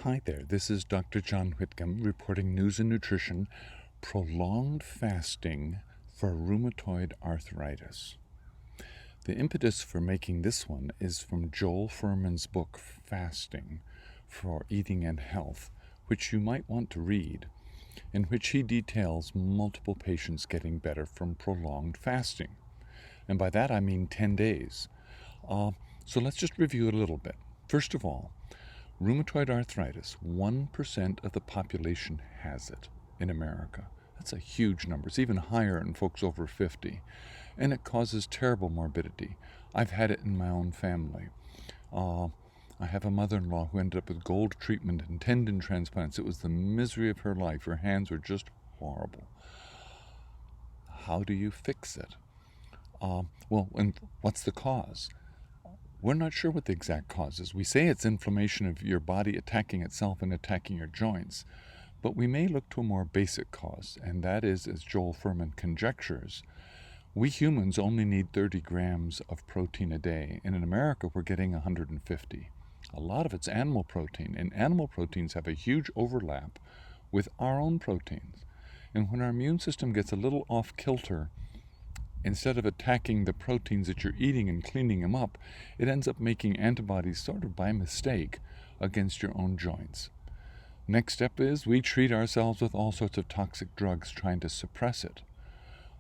Hi there, this is Dr. John Whitcomb reporting News and Nutrition, prolonged fasting for rheumatoid arthritis. The impetus for making this one is from Joel Fuhrman's book, Fasting for Eating and Health, which you might want to read, in which he details multiple patients getting better from prolonged fasting. And by that I mean 10 days. So let's just review it a little bit. First of all, rheumatoid arthritis, 1% of the population has it in America. That's a huge number. It's even higher in folks over 50. And it causes terrible morbidity. I've had it in my own family. I have a mother-in-law who ended up with gold treatment and tendon transplants. It was the misery of her life. Her hands were just horrible. How do you fix it? And what's the cause? We're not sure what the exact cause is. We say it's inflammation of your body attacking itself and attacking your joints, but we may look to a more basic cause, and that is, as Joel Fuhrman conjectures, we humans only need 30 grams of protein a day, and in America we're getting 150. A lot of it's animal protein, and animal proteins have a huge overlap with our own proteins. And when our immune system gets a little off kilter, instead of attacking the proteins that you're eating and cleaning them up, it ends up making antibodies sort of by mistake against your own joints. Next step is we treat ourselves with all sorts of toxic drugs trying to suppress it.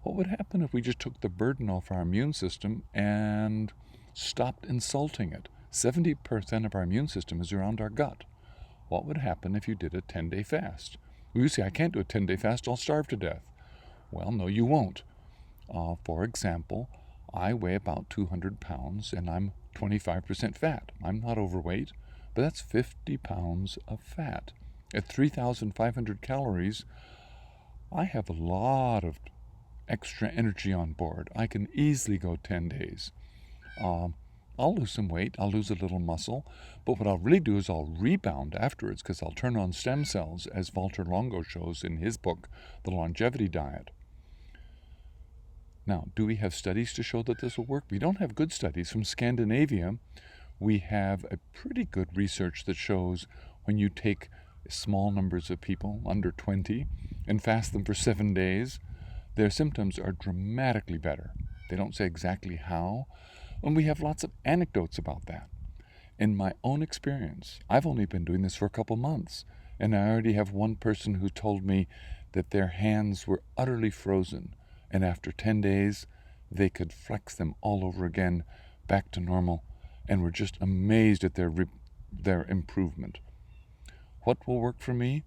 What would happen if we just took the burden off our immune system and stopped insulting it? 70% of our immune system is around our gut. What would happen if you did a 10-day fast? Well, you say, I can't do a 10-day fast, I'll starve to death. Well, no, you won't. For example, I weigh about 200 pounds and I'm 25% fat. I'm not overweight, but that's 50 pounds of fat. At 3,500 calories, I have a lot of extra energy on board. I can easily go 10 days. I'll lose some weight, I'll lose a little muscle, but what I'll really do is I'll rebound afterwards because I'll turn on stem cells, as Walter Longo shows in his book, The Longevity Diet. Now, do we have studies to show that this will work? We don't have good studies. From Scandinavia, we have a pretty good research that shows when you take small numbers of people, under 20, and fast them for 7 days, their symptoms are dramatically better. They don't say exactly how, and we have lots of anecdotes about that. In my own experience, I've only been doing this for a couple months, and I already have one person who told me that their hands were utterly frozen, and after 10 days, they could flex them all over again, back to normal, and were just amazed at their improvement. What will work for me?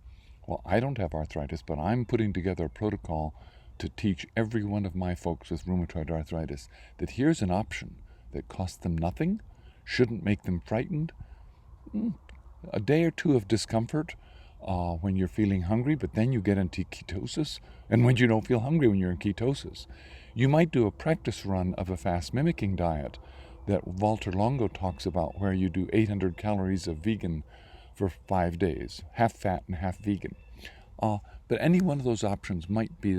Well, I don't have arthritis, but I'm putting together a protocol to teach every one of my folks with rheumatoid arthritis that here's an option that costs them nothing, shouldn't make them frightened. A day or two of discomfort when you're feeling hungry, but then you get into ketosis, and when you don't feel hungry when you're in ketosis. You might do a practice run of a fast mimicking diet that Walter Longo talks about, where you do 800 calories of vegan for 5 days, half fat and half vegan. But any one of those options might be